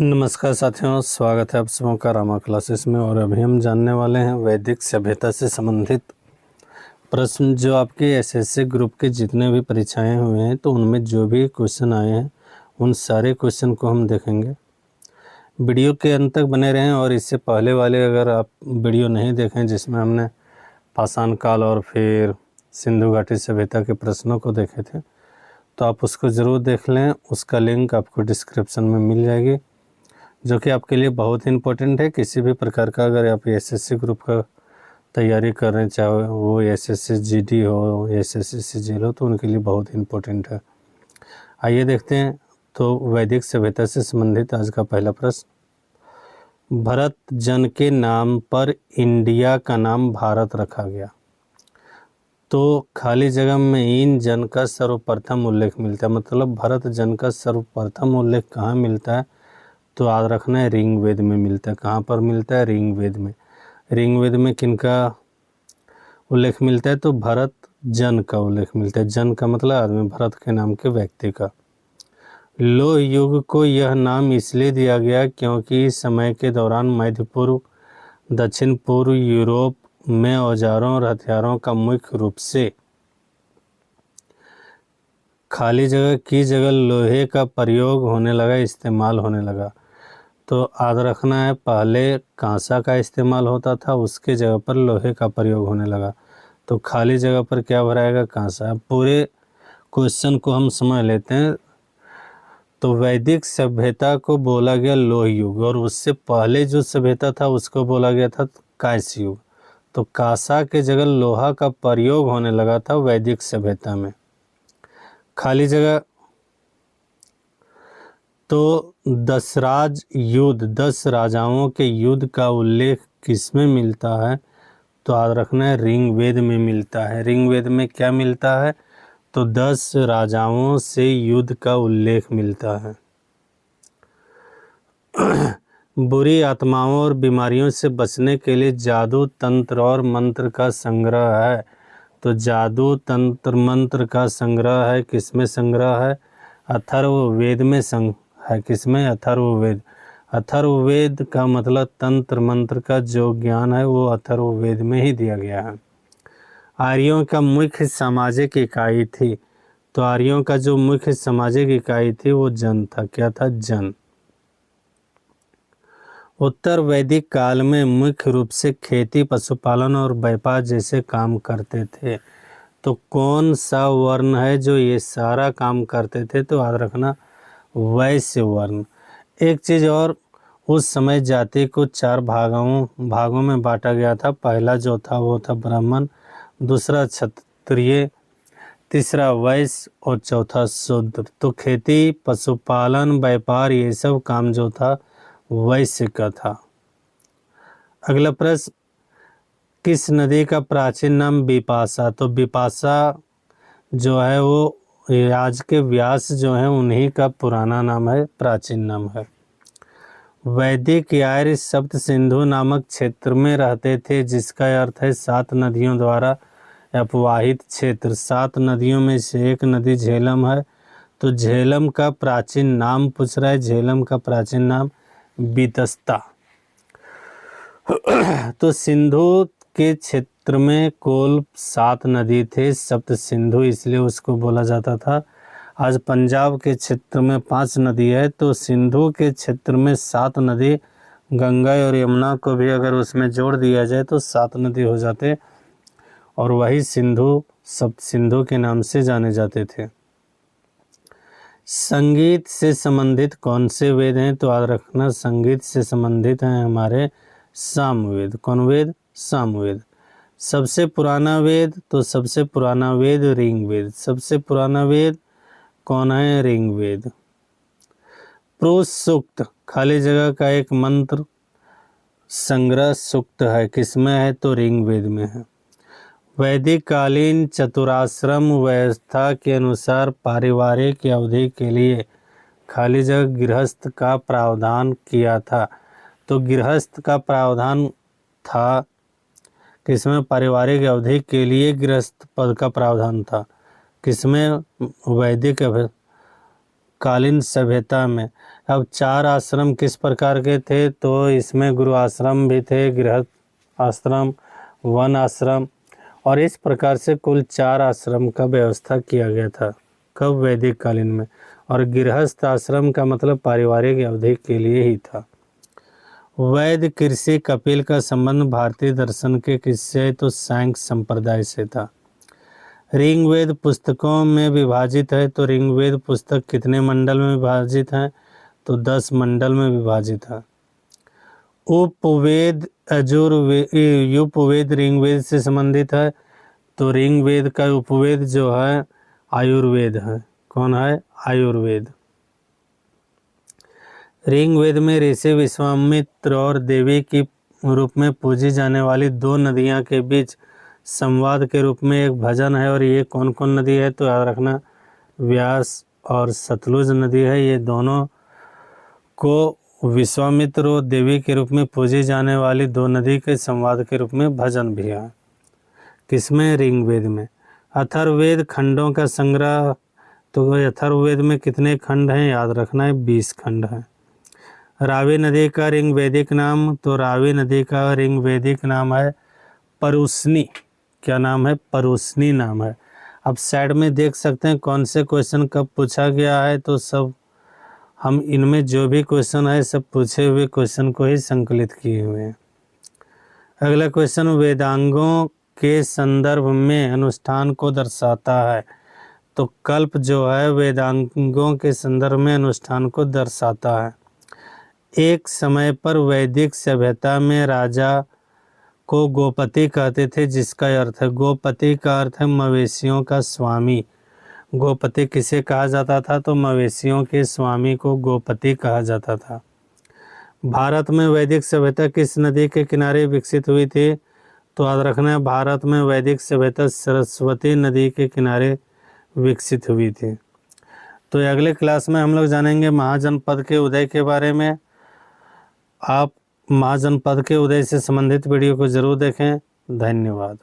नमस्कार साथियों, स्वागत है आप सबों का रामा क्लासेस में। और अभी हम जानने वाले हैं वैदिक सभ्यता से संबंधित प्रश्न जो आपके एसएससी ग्रुप के जितने भी परीक्षाएं हुए हैं तो उनमें जो भी क्वेश्चन आए हैं उन सारे क्वेश्चन को हम देखेंगे। वीडियो के अंत तक बने रहें। और इससे पहले वाले अगर आप वीडियो नहीं देखें जिसमें हमने पाषाण काल और फिर सिंधु घाटी सभ्यता के प्रश्नों को देखे थे तो आप उसको ज़रूर देख लें। उसका लिंक आपको डिस्क्रिप्शन में मिल जाएगी, जो कि आपके लिए बहुत ही इम्पोर्टेंट है। किसी भी प्रकार का अगर आप एसएससी ग्रुप का तैयारी कर रहे हैं, चाहे वो एसएससी जीडी हो, एसएससी सीजीएल हो, तो उनके लिए बहुत ही इम्पोर्टेंट है। आइए देखते हैं। तो वैदिक सभ्यता से संबंधित आज का पहला प्रश्न, भरत जन के नाम पर इंडिया का नाम भारत रखा गया। तो खाली जगह में इन जन का सर्वप्रथम उल्लेख मिलता है, मतलब भरत जन का सर्वप्रथम उल्लेख कहाँ मिलता है तो याद रखना है ऋग्वेद में मिलता है। कहाँ पर मिलता है? ऋग्वेद में। ऋग्वेद में किनका उल्लेख मिलता है तो भरत जन का उल्लेख मिलता है। जन का मतलब आदमी, भरत के नाम के व्यक्ति का। लोह युग को यह नाम इसलिए दिया गया क्योंकि इस समय के दौरान मध्य पूर्व, दक्षिण पूर्व यूरोप में औजारों और हथियारों का मुख्य रूप से खाली जगह की जगह लोहे का प्रयोग होने लगा, इस्तेमाल होने लगा। तो याद रखना है पहले कांसा का इस्तेमाल होता था, उसके जगह पर लोहे का प्रयोग होने लगा। तो खाली जगह पर क्या भराएगा? कांसा। पूरे क्वेश्चन को हम समझ लेते हैं। तो वैदिक सभ्यता को बोला गया लोह युग, और उससे पहले जो सभ्यता था उसको बोला गया था कांस्य युग। तो कांसा के जगह लोहा का प्रयोग होने लगा था वैदिक सभ्यता में। खाली जगह तो दशराज युद्ध, 10 राजाओं के युद्ध का उल्लेख किसमें मिलता है तो याद रखना है ऋग्वेद में मिलता है। ऋग्वेद में क्या मिलता है तो 10 राजाओं से युद्ध का उल्लेख मिलता है। बुरी आत्माओं और बीमारियों से बचने के लिए जादू, तंत्र और मंत्र का संग्रह है। तो जादू, तंत्र, मंत्र का संग्रह है किसमें संग्रह है? अथर्ववेद में है। किसमें? अथर्ववेद। अथर्ववेद का मतलब तंत्र मंत्र का जो ज्ञान है वो अथर्ववेद में ही दिया गया है। आर्यों का मुख्य सामाजिक इकाई थी। तो आर्यों का जो मुख्य सामाजिक इकाई थी वो जन था। क्या था? जन। उत्तर वैदिक काल में मुख्य रूप से खेती, पशुपालन और व्यापार जैसे काम करते थे। तो कौन सा वर्ण है जो ये सारा काम करते थे तो याद रखना वैश्य वर्ण। एक चीज़ और, उस समय जाति को 4 भागों में बांटा गया था। पहला जो था वो था ब्राह्मण, दूसरा क्षत्रिय, तीसरा वैश्य और चौथा शूद्र। तो खेती, पशुपालन, व्यापार ये सब काम जो था वैश्य का था। अगला प्रश्न, किस नदी का प्राचीन नाम बिपाशा? तो बिपाशा जो है वो आज के व्यास जो है उन्हीं का पुराना नाम है, प्राचीन नाम है। वैदिक आर्य सप्त सिंधु नामक क्षेत्र में रहते थे, जिसका अर्थ है 7 नदियों द्वारा अपवाहित क्षेत्र। 7 नदियों में से एक नदी झेलम है। तो झेलम का प्राचीन नाम पूछ रहा है। झेलम का प्राचीन नाम बीतस्ता। तो सिंधु के क्षेत्र में कुल 7 नदी थे, सप्त सिंधु इसलिए उसको बोला जाता था। आज पंजाब के क्षेत्र में 5 नदी है, तो सिंधु के क्षेत्र में 7 नदी, गंगा और यमुना को भी अगर उसमें जोड़ दिया जाए तो 7 नदी हो जाते, और वही सिंधु सप्त सिंधु के नाम से जाने जाते थे। संगीत से संबंधित कौन से वेद हैं तो याद रखना संगीत से संबंधित हैं हमारे सामवेद। कौन वेद? सामवेद। सबसे पुराना वेद तो सबसे पुराना वेद ऋग्वेद। सबसे पुराना वेद कौन है? ऋग्वेद। पुरुष सूक्त खाली जगह का एक मंत्र संग्रह सूक्त है, किसमें है तो ऋग्वेद में है। वैदिक कालीन चतुराश्रम व्यवस्था के अनुसार पारिवारिक अवधि के लिए खाली जगह गृहस्थ का प्रावधान किया था। तो गृहस्थ का प्रावधान था किसमें? पारिवारिक अवधि के लिए गृहस्थ पद का प्रावधान था। किसमें? वैदिक कालीन सभ्यता में। अब 4 आश्रम किस प्रकार के थे, तो इसमें गुरु आश्रम भी थे, गृहस्थ आश्रम, वन आश्रम, और इस प्रकार से कुल 4 आश्रम का व्यवस्था किया गया था। कब? वैदिक कालीन में। और गृहस्थ आश्रम का मतलब पारिवारिक अवधि के लिए ही था। वैद्य कृषि कपिल का संबंध भारतीय दर्शन के किससे, तो सांख्य संप्रदाय से था। ऋग्वेद पुस्तकों में विभाजित है, तो ऋग्वेद पुस्तक कितने मंडल में विभाजित है, तो 10 मंडल में विभाजित है। उपवेद उपवेद ऋग्वेद से संबंधित है, तो ऋग्वेद का उपवेद जो है आयुर्वेद है। कौन है? आयुर्वेद। ऋग्वेद में ऋषि विश्वामित्र और देवी की रूप में पूजी जाने वाली 2 नदियां के बीच संवाद के रूप में एक भजन है, और ये कौन कौन नदी है, तो याद रखना व्यास और सतलुज नदी है। ये दोनों को विश्वामित्र और देवी के रूप में पूजी जाने वाली 2 नदी के संवाद के रूप में भजन भी है। किसमें? ऋग्वेद में। अथर्ववेद खंडों का संग्रह, तो अथर्ववेद में कितने खंड हैं, याद रखना है 20 खंड हैं। रावी नदी का ऋग्वेदिक नाम, तो रावी नदी का ऋग्वेदिक नाम है परुस्नी। क्या नाम है? परुस्नी नाम है। अब साइड में देख सकते हैं कौन से क्वेश्चन कब पूछा गया है, तो सब हम इनमें जो भी क्वेश्चन है सब पूछे हुए क्वेश्चन को ही संकलित किए हुए हैं। अगला क्वेश्चन, वेदांगों के संदर्भ में अनुष्ठान को दर्शाता है, तो कल्प जो है वेदांगों के संदर्भ में अनुष्ठान को दर्शाता है। एक समय पर वैदिक सभ्यता में राजा को गोपति कहते थे, जिसका अर्थ है, गोपति का अर्थ है मवेशियों का स्वामी। गोपति किसे कहा जाता था, तो मवेशियों के स्वामी को गोपति कहा जाता था। भारत में वैदिक सभ्यता किस नदी के किनारे विकसित हुई थी, तो याद रखना है भारत में वैदिक सभ्यता सरस्वती नदी के किनारे विकसित हुई थी। तो अगले क्लास में हम लोग जानेंगे महाजनपद के उदय के बारे में। आप महाजनपद के उदय से संबंधित वीडियो को ज़रूर देखें। धन्यवाद।